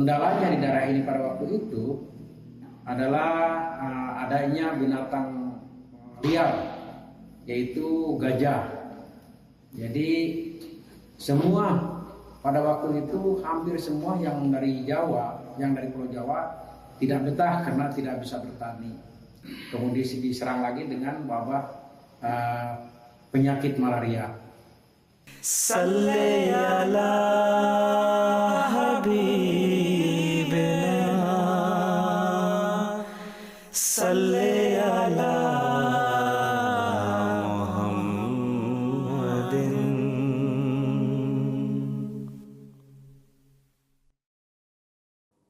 kendalanya di daerah ini pada waktu itu adalah adanya binatang liar, yaitu gajah. Jadi semua pada waktu itu hampir semua yang dari Jawa, yang dari Pulau Jawa tidak betah karena tidak bisa bertani. Kemudian diserang lagi dengan wabah penyakit malaria. Salli ala habibina, salli ala Muhammadin.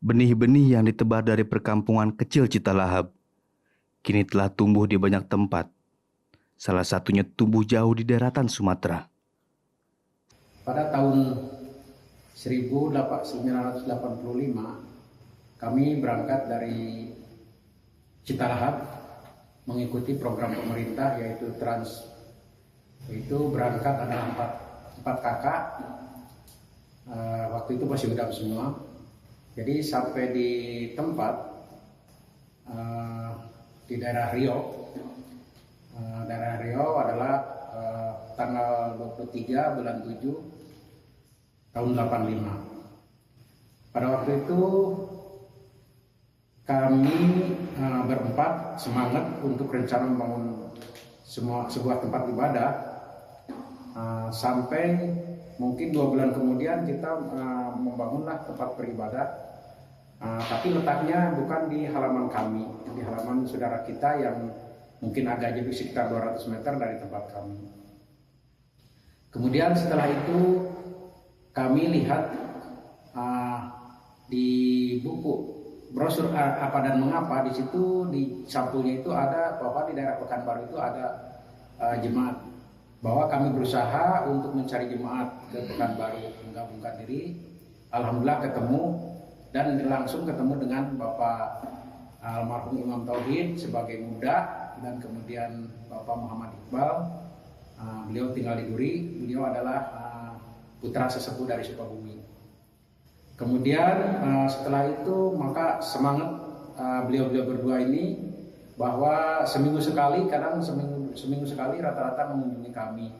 Benih-benih yang ditebar dari perkampungan kecil Citalahap kini telah tumbuh di banyak tempat. Salah satunya tumbuh jauh di daratan Sumatera. Pada tahun 1985 kami berangkat dari Citalahap mengikuti program pemerintah yaitu Trans. Itu berangkat ada empat kakak. Waktu itu masih muda semua. Jadi sampai di tempat di daerah Riau. Daerah Riau adalah tanggal 23 bulan 7 tahun 85. Pada waktu itu kami berempat semangat untuk rencana membangun sebuah tempat ibadah. Sampai mungkin 2 bulan kemudian kita membangunlah tempat beribadah. Tapi letaknya bukan di halaman kami, di halaman saudara kita yang mungkin agak jauh sekitar 200 meter dari tempat kami. Kemudian setelah itu kami lihat di buku brosur apa dan mengapa, di situ di sampulnya itu ada bahwa di daerah Pekanbaru itu ada jemaat, bahwa kami berusaha untuk mencari jemaat ke Pekanbaru, menggabungkan diri. Alhamdulillah ketemu dan langsung ketemu dengan Bapak almarhum Imam Tauhid sebagai muda, dan kemudian Bapak Muhammad Iqbal. Beliau tinggal di Duri. Beliau adalah putra sesepuh dari Sukabumi. Kemudian setelah itu maka semangat beliau-beliau berdua ini bahwa seminggu sekali, kadang seminggu sekali rata-rata mengunjungi kami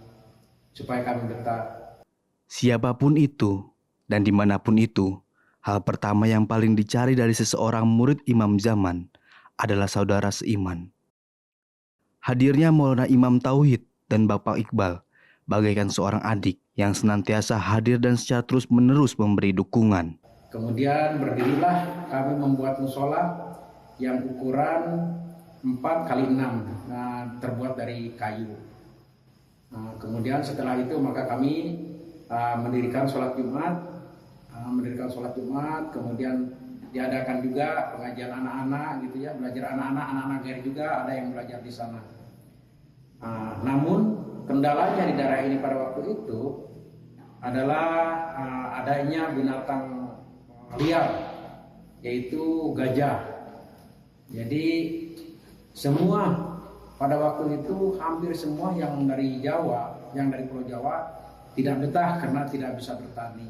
supaya kami betah. Siapapun itu dan dimanapun itu, hal pertama yang paling dicari dari seseorang murid Imam Zaman adalah saudara seiman. Hadirnya Maulana Imam Tauhid dan Bapak Iqbal bagaikan seorang adik yang senantiasa hadir dan secara terus-menerus memberi dukungan. Kemudian berdirilah kami membuat musola yang ukuran 4x6, terbuat dari kayu. Kemudian setelah itu maka kami mendirikan sholat Jumat, kemudian diadakan juga pengajian anak-anak gitu ya, belajar anak-anak GER juga ada yang belajar di sana. Namun kendalanya di daerah ini pada waktu itu adalah adanya binatang liar, yaitu gajah. Jadi semua pada waktu itu hampir semua yang dari Jawa, yang dari Pulau Jawa tidak betah karena tidak bisa bertani.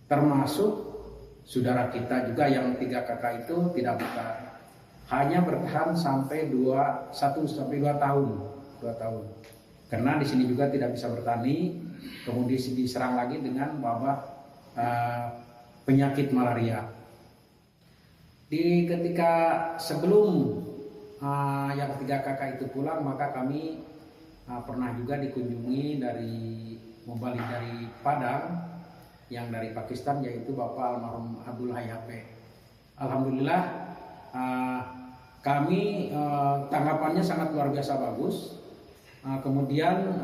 Termasuk saudara kita juga yang 3 kakak itu tidak betah. Hanya bertahan sampai 1 sampai 2 tahun. Karena di sini juga tidak bisa bertani, kemudian diserang lagi dengan wabah penyakit malaria. Ketika sebelum yang 3 kakak itu pulang, maka kami pernah juga dikunjungi membalik dari Padang, yang dari Pakistan, yaitu Bapak almarhum Abdul Hayyape. Alhamdulillah kami tanggapannya sangat luar biasa bagus. Kemudian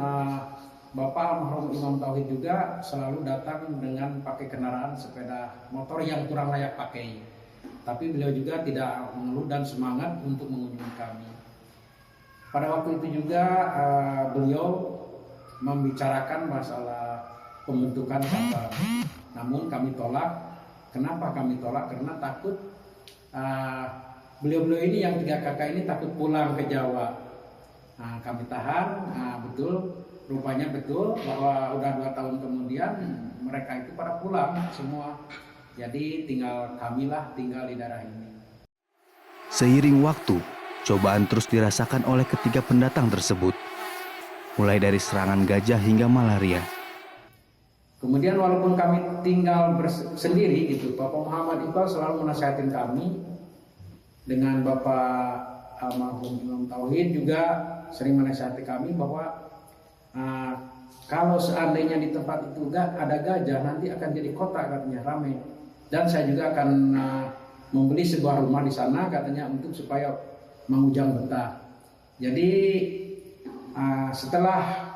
Bapak almarhum Imam Tauhid juga selalu datang dengan pakai kendaraan sepeda motor yang kurang layak pakai. Tapi beliau juga tidak mengeluh dan semangat untuk mengunjungi kami. Pada waktu itu juga beliau membicarakan masalah pembentukan cabang. Namun kami tolak. Kenapa kami tolak? Karena takut beliau-beliau ini yang 3 kakak ini takut pulang ke Jawa. Kami tahan. Rupanya betul bahwa udah 2 tahun kemudian mereka itu pada pulang semua. Jadi tinggal kamilah tinggal di daerah ini. Seiring waktu, cobaan terus dirasakan oleh ketiga pendatang tersebut, mulai dari serangan gajah hingga malaria. Kemudian walaupun kami tinggal sendiri gitu, Bapak Muhammad Iqbal selalu menasihatin kami, dengan Bapak almarhum Imam Tauhid juga sering menasihati kami bahwa kalau seandainya di tempat itu ada gajah, nanti akan jadi kota katanya, ramai. Dan saya juga akan membeli sebuah rumah di sana katanya untuk supaya mengujang betah. Jadi setelah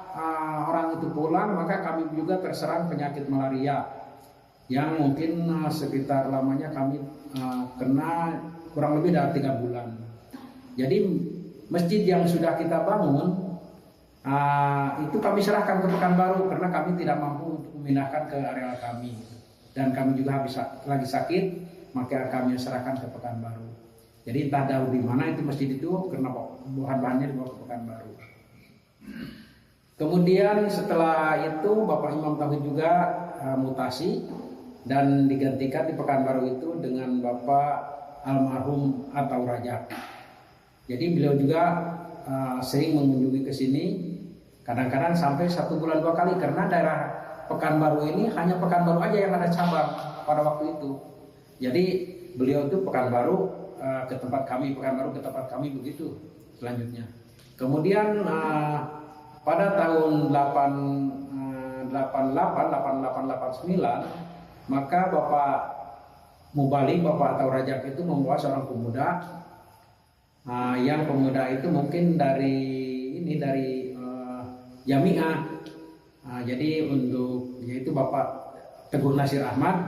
orang itu pulang, maka kami juga terserang penyakit malaria yang mungkin sekitar lamanya kami kena kurang lebih dari 3 bulan. Jadi masjid yang sudah kita bangun itu kami serahkan ke Pekanbaru karena kami tidak mampu untuk memindahkan ke area kami, dan kami juga lagi sakit, maka kami serahkan ke Pekanbaru. Jadi entah jauh di mana itu masjid itu, karena bahan-bahannya dibawa ke Pekanbaru. Kemudian setelah itu Bapak Imam Tauhid juga mutasi dan digantikan di Pekanbaru itu dengan Bapak almarhum atau Rajab. Jadi beliau juga sering mengunjungi ke sini, kadang-kadang sampai 1 bulan 2 kali, karena daerah Pekanbaru ini hanya Pekanbaru aja yang ada cabang pada waktu itu. Jadi beliau itu Pekanbaru ke tempat kami, Pekanbaru ke tempat kami, begitu selanjutnya. Kemudian pada tahun 88-89 maka Bapak Mubalik, Bapak atau Rajab itu membawa seorang pemuda, yang pemuda itu mungkin dari Jamiah. Jadi yaitu Bapak Teguh Nasir Ahmad,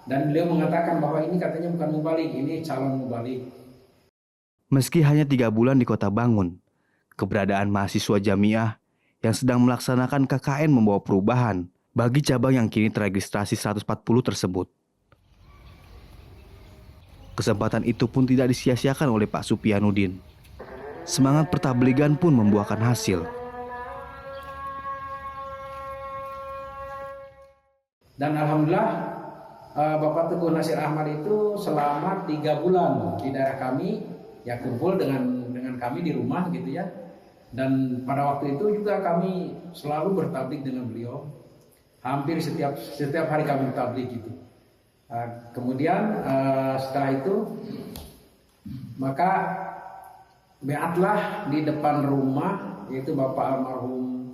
dan beliau mengatakan bahwa ini katanya bukan mubalik, ini calon mubalik. Meski hanya 3 bulan di Kota Bangun, keberadaan mahasiswa Jamiah yang sedang melaksanakan KKN membawa perubahan bagi cabang yang kini teregistrasi 140 tersebut. Kesempatan itu pun tidak disia-siakan oleh Pak Supianudin. Semangat pertabligan pun membuahkan hasil. Dan alhamdulillah Bapak Teguh Nasir Ahmad itu selama 3 bulan di daerah kami, ya kumpul dengan kami di rumah gitu ya. Dan pada waktu itu juga kami selalu bertablik dengan beliau. Hampir setiap hari kami bertablik gitu. Kemudian setelah itu maka beatlah di depan rumah, yaitu Bapak almarhum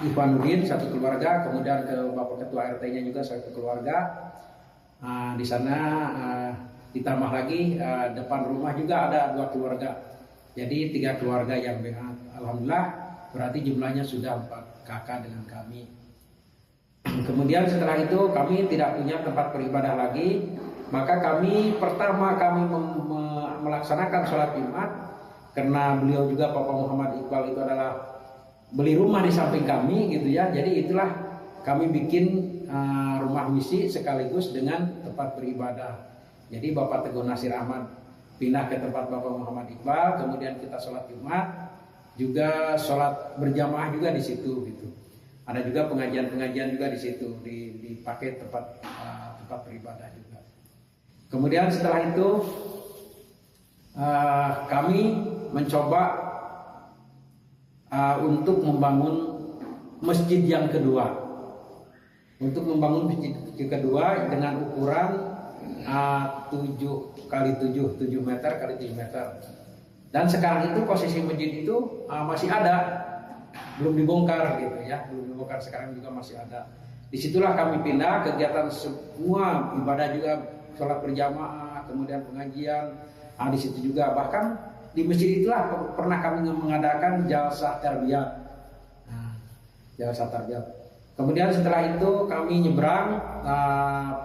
Ikhwanuddin satu keluarga, kemudian ke Bapak Ketua RT-nya juga satu keluarga. Di sana ditambah lagi depan rumah juga ada 2 keluarga. Jadi 3 keluarga yang beat. Alhamdulillah berarti jumlahnya sudah 4 kakak dengan kami. Kemudian setelah itu kami tidak punya tempat beribadah lagi, maka pertama kami melaksanakan sholat Jumat, karena beliau juga Bapak Muhammad Iqbal itu adalah beli rumah di samping kami gitu ya. Jadi itulah kami bikin rumah misi sekaligus dengan tempat beribadah. Jadi Bapak Teguh Nasir Ahmad pindah ke tempat Bapak Muhammad Iqbal, kemudian kita sholat Jumat, juga sholat berjamaah juga di situ gitu. Ada juga pengajian juga di situ, dipakai tempat beribadah juga. Kemudian setelah itu kami mencoba untuk membangun masjid yang kedua. Untuk membangun masjid kedua dengan ukuran 7 kali 7 meter kali 7 meter. Dan sekarang itu posisi masjid itu masih ada, belum dibongkar gitu ya, belum dibongkar, sekarang juga masih ada. Disitulah kami pindah kegiatan semua ibadah juga, sholat berjamaah, kemudian pengajian. Di situ juga bahkan di masjid itulah pernah kami mengadakan jalsah tarbiyat. Jalsah tarbiyat. Kemudian setelah itu kami nyebrang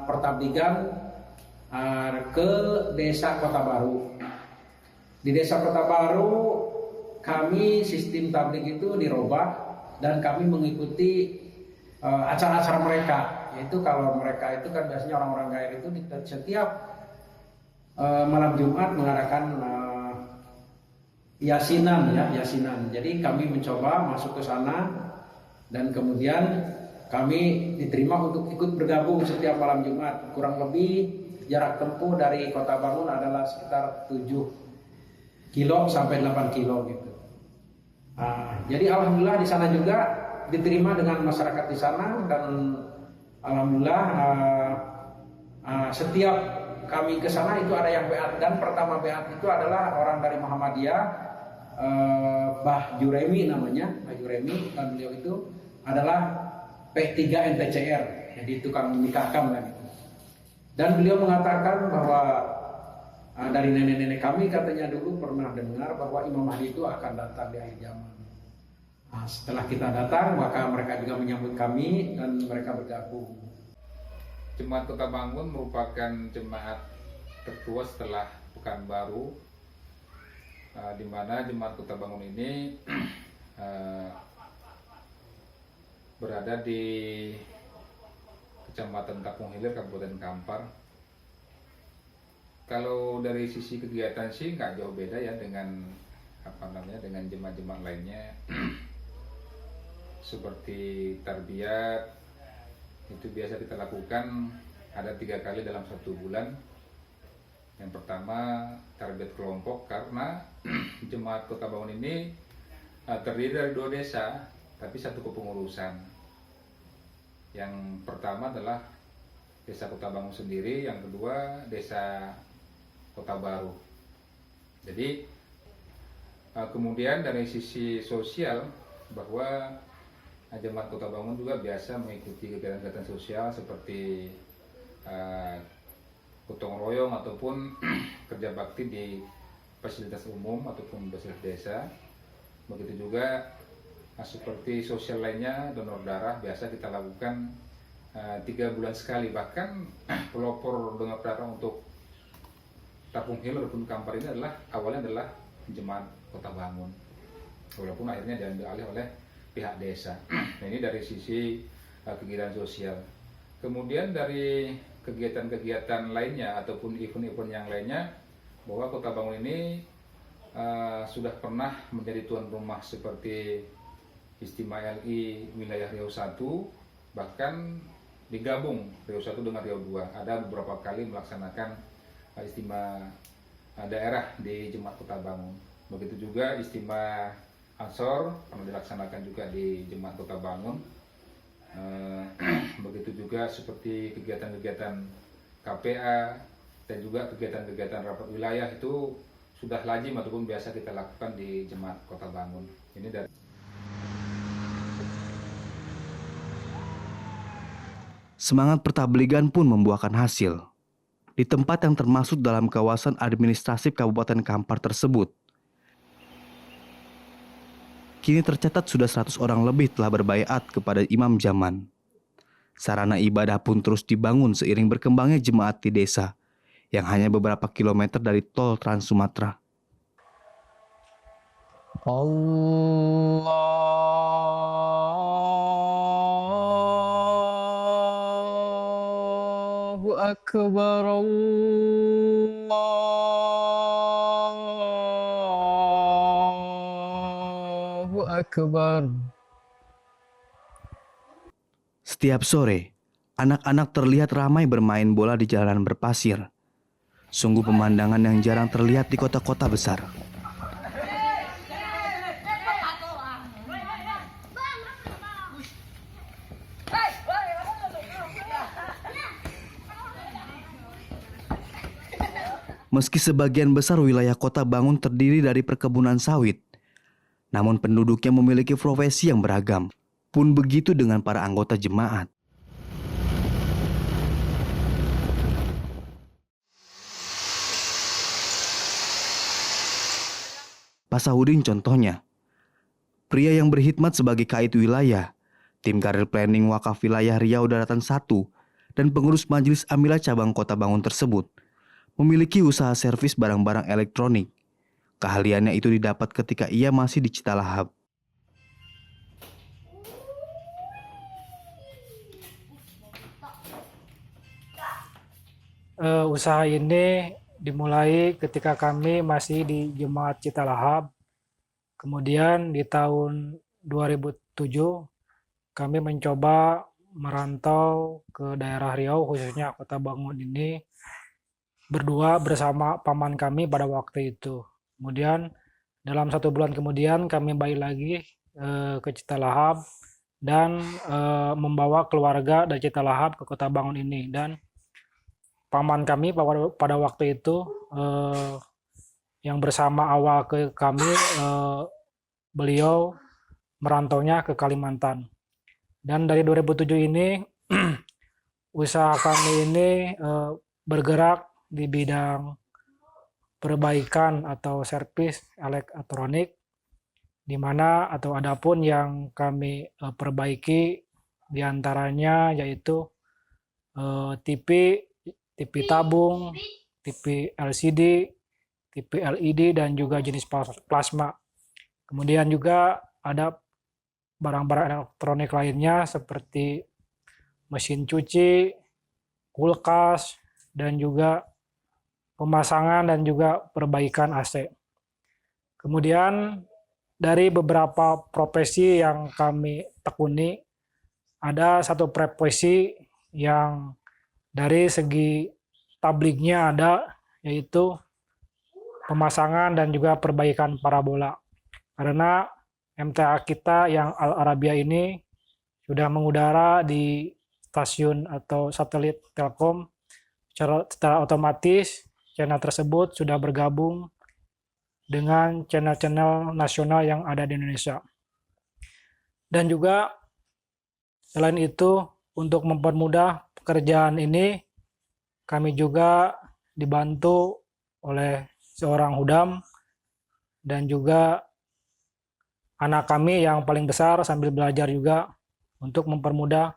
pertabligan ke desa Kota Baru. Di desa Kota Baru kami sistem tablik itu dirubah, dan kami mengikuti acara-acara mereka. Yaitu kalau mereka itu kan biasanya orang-orang Gair itu di setiap malam Jumat mengadakan yasinan. Jadi kami mencoba masuk ke sana, dan kemudian kami diterima untuk ikut bergabung setiap malam Jumat. Kurang lebih jarak tempuh dari Kota Bangun adalah sekitar 7 kilo sampai 8 kilo gitu. Jadi alhamdulillah di sana juga diterima dengan masyarakat di sana, dan alhamdulillah setiap kami ke sana itu ada yang beat, dan pertama beat itu adalah orang dari Muhammadiyah, Bah Juremi namanya, Bah Juremi, dan beliau itu adalah P3 NTCR, jadi tukang menikahkan lah gitu. Dan beliau mengatakan bahwa dari nenek-nenek kami katanya dulu pernah dengar bahwa Imam Mahdi itu akan datang di akhir zaman. Setelah kita datang, maka mereka juga menyambut kami dan mereka bergabung. Jemaat Kota Bangun merupakan jemaat tertua setelah Pekanbaru, di mana Jemaat Kota Bangun ini berada di Kecamatan Kapung Hilir, Kabupaten Kampar. Kalau dari sisi kegiatan sih nggak jauh beda ya dengan dengan jemaat-jemaat lainnya. Seperti tarbiyat itu biasa kita lakukan ada 3 kali dalam 1 bulan. Yang pertama tarbiyat kelompok, karena Jemaat Kota Bangun ini terdiri dari 2 desa tapi 1 kepengurusan. Yang pertama adalah Desa Kota Bangun sendiri, yang kedua Desa Kota Baru. Jadi kemudian dari sisi sosial, bahwa Jemaat Kota Bangun juga biasa mengikuti kegiatan-kegiatan sosial seperti gotong royong ataupun kerja bakti di fasilitas umum ataupun fasilitas desa. Begitu juga seperti sosial lainnya, donor darah biasa kita lakukan 3 bulan sekali. Bahkan pelopor donor darah untuk Kapung Hilir ataupun Kampar ini awalnya adalah Jemaat Kota Bangun, walaupun akhirnya diambil alih oleh pihak desa. Nah, ini dari sisi kegiatan sosial. Kemudian dari kegiatan-kegiatan lainnya ataupun event-event yang lainnya, bahwa Kota Bangun ini sudah pernah menjadi tuan rumah seperti Istimewa LI wilayah Riau 1, bahkan digabung Riau 1 dengan Riau 2. Ada beberapa kali melaksanakan istimewa daerah di Jemaat Kota Bangun. Begitu juga istimewa Ansor pernah dilaksanakan juga di Jemaat Kota Bangun. Begitu juga seperti kegiatan-kegiatan KPA dan juga kegiatan-kegiatan rapat wilayah itu sudah lazim ataupun biasa kita lakukan di Jemaat Kota Bangun. Ini dari Semangat pertabligan pun membuahkan hasil. Di tempat yang termasuk dalam kawasan administratif Kabupaten Kampar tersebut, kini tercatat sudah 100 orang lebih telah berbaiat kepada Imam Zaman. Sarana ibadah pun terus dibangun seiring berkembangnya jemaat di desa yang hanya beberapa kilometer dari tol Trans Sumatera. Allahu Akbar, Allahu Akbar. Setiap sore, anak-anak terlihat ramai bermain bola di jalanan berpasir. Sungguh pemandangan yang jarang terlihat di kota-kota besar. Meski sebagian besar wilayah Kota Bangun terdiri dari perkebunan sawit, namun penduduknya memiliki profesi yang beragam. Pun begitu dengan para anggota jemaat. Pak Sahudin contohnya, pria yang berkhidmat sebagai kait wilayah, tim karir planning wakaf wilayah Riau Daratan 1, dan pengurus majelis Amila cabang Kota Bangun tersebut, memiliki usaha servis barang-barang elektronik. Keahliannya itu didapat ketika ia masih di Citalahap. Usaha ini dimulai ketika kami masih di Jemaat Citalahap. Kemudian di tahun 2007 kami mencoba merantau ke daerah Riau, khususnya Kota Bangun ini, berdua bersama paman kami pada waktu itu. Kemudian dalam 1 bulan kemudian kami balik lagi ke Citalahap dan membawa keluarga dari Citalahap ke Kota Bangun ini. Dan paman kami pada waktu itu yang bersama awal ke kami, beliau merantaunya ke Kalimantan. Dan dari 2007 ini usaha kami ini bergerak di bidang perbaikan atau servis elektronik, di mana atau adapun yang kami perbaiki diantaranya yaitu TV tabung, TV LCD, TV LED, dan juga jenis plasma. Kemudian juga ada barang-barang elektronik lainnya seperti mesin cuci, kulkas, dan juga pemasangan dan juga perbaikan AC. Kemudian dari beberapa profesi yang kami tekuni, ada satu profesi yang dari segi tablignya ada, yaitu pemasangan dan juga perbaikan parabola. Karena MTA kita yang Al Arabia ini sudah mengudara di stasiun atau satelit Telkom, secara otomatis channel tersebut sudah bergabung dengan channel-channel nasional yang ada di Indonesia. Dan juga selain itu, untuk mempermudah pekerjaan ini, kami juga dibantu oleh seorang hudam dan juga anak kami yang paling besar sambil belajar juga untuk mempermudah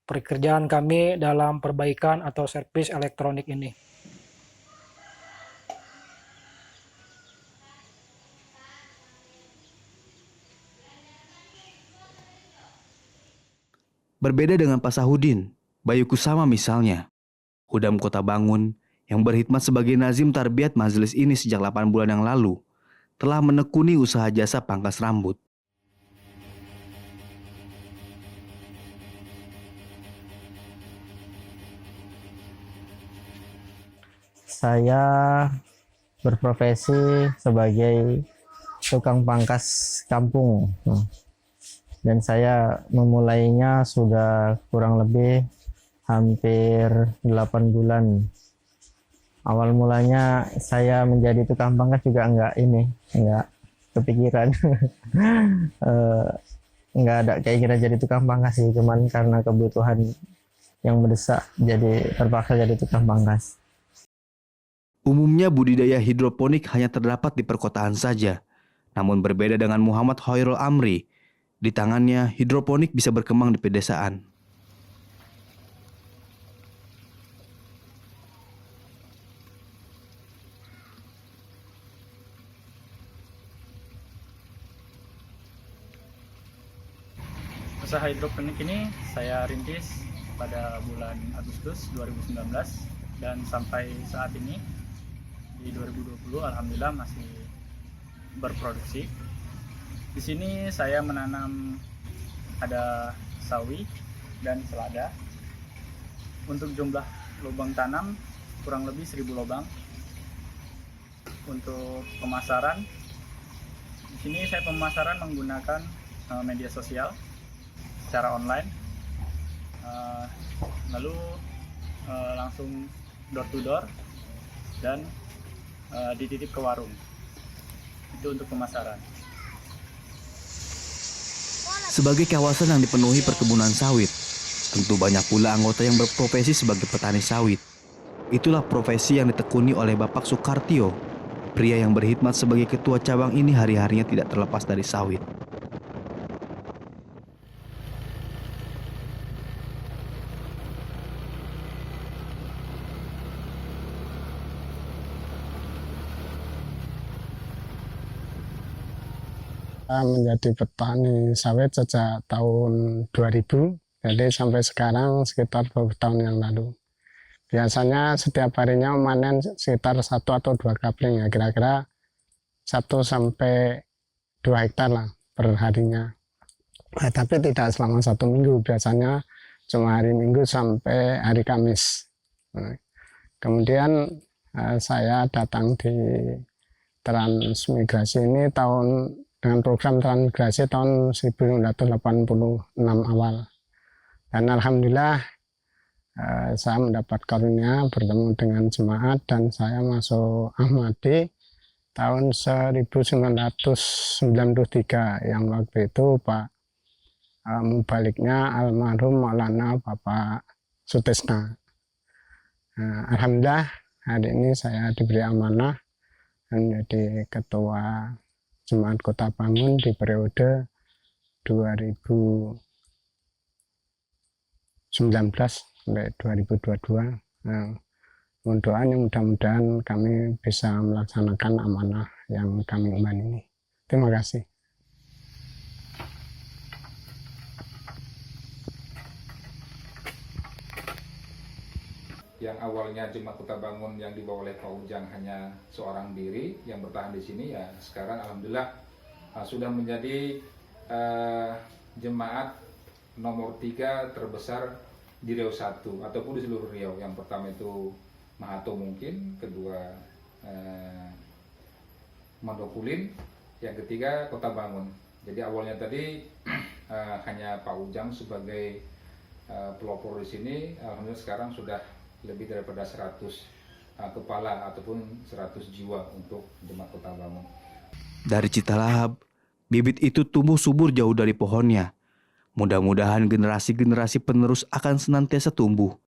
pekerjaan kami dalam perbaikan atau servis elektronik ini. Berbeda dengan Pak Sahudin, Bayu Kusama misalnya, Hudam Kota Bangun yang berkhidmat sebagai nazim tarbiyat majelis ini sejak 8 bulan yang lalu, telah menekuni usaha jasa pangkas rambut. Saya berprofesi sebagai tukang pangkas kampung. Dan saya memulainya sudah kurang lebih hampir 8 bulan. Awal mulanya saya menjadi tukang pangkas juga enggak kepikiran. Enggak ada keinginan jadi tukang pangkas sih, cuman karena kebutuhan yang mendesak jadi terpaksa jadi tukang pangkas. Umumnya budidaya hidroponik hanya terdapat di perkotaan saja. Namun berbeda dengan Muhammad Khairul Amri, di tangannya hidroponik bisa berkembang di pedesaan. Usaha hidroponik ini saya rintis pada bulan Agustus 2019 dan sampai saat ini di 2020 alhamdulillah masih berproduksi. Di sini saya menanam ada sawi dan selada. Untuk jumlah lubang tanam kurang lebih 1000 lubang. Untuk pemasaran, di sini saya pemasaran menggunakan media sosial secara online, lalu langsung door to door dan dititip ke warung. Itu untuk pemasaran. Sebagai kawasan yang dipenuhi perkebunan sawit, tentu banyak pula anggota yang berprofesi sebagai petani sawit. Itulah profesi yang ditekuni oleh Bapak Sukartio. Pria yang berkhidmat sebagai ketua cabang ini hari-harinya tidak terlepas dari sawit. Menjadi petani sawit sejak tahun 2000, jadi sampai sekarang sekitar 20 tahun yang lalu. Biasanya setiap harinya memanen sekitar 1 atau 2 kapling, ya kira-kira 1 sampai 2 hektar lah per harinya. Tapi tidak selama 1 minggu, biasanya cuma hari Minggu sampai hari Kamis. Nah, kemudian saya datang di transmigrasi ini dengan program transmigrasi tahun 1986 awal. Dan alhamdulillah saya mendapat karunia bertemu dengan jemaat dan saya masuk Ahmadi tahun 1993 yang waktu itu Pak mubaliknya almarhum Maulana Bapak Sutisna. Alhamdulillah hari ini saya diberi amanah menjadi ketua Jemaat Kota Bangun di periode 2019 sampai 2022. Mohon doanya mudah-mudahan kami bisa melaksanakan amanah yang kami emban ini. Terima kasih. Yang awalnya Jemaat Kota Bangun yang dibawa oleh Pak Ujang hanya seorang diri yang bertahan di sini, ya sekarang alhamdulillah sudah menjadi jemaat nomor 3 terbesar di Riau 1 ataupun di seluruh Riau. Yang pertama itu Mahato mungkin, kedua Mandokulin, yang ketiga Kota Bangun. Jadi awalnya tadi hanya Pak Ujang sebagai pelopor di sini, alhamdulillah sekarang sudah lebih daripada 100 kepala ataupun 100 jiwa untuk Jemaat Kota Bangun. Dari Cita Lahap, bibit itu tumbuh subur jauh dari pohonnya. Mudah-mudahan generasi-generasi penerus akan senantiasa tumbuh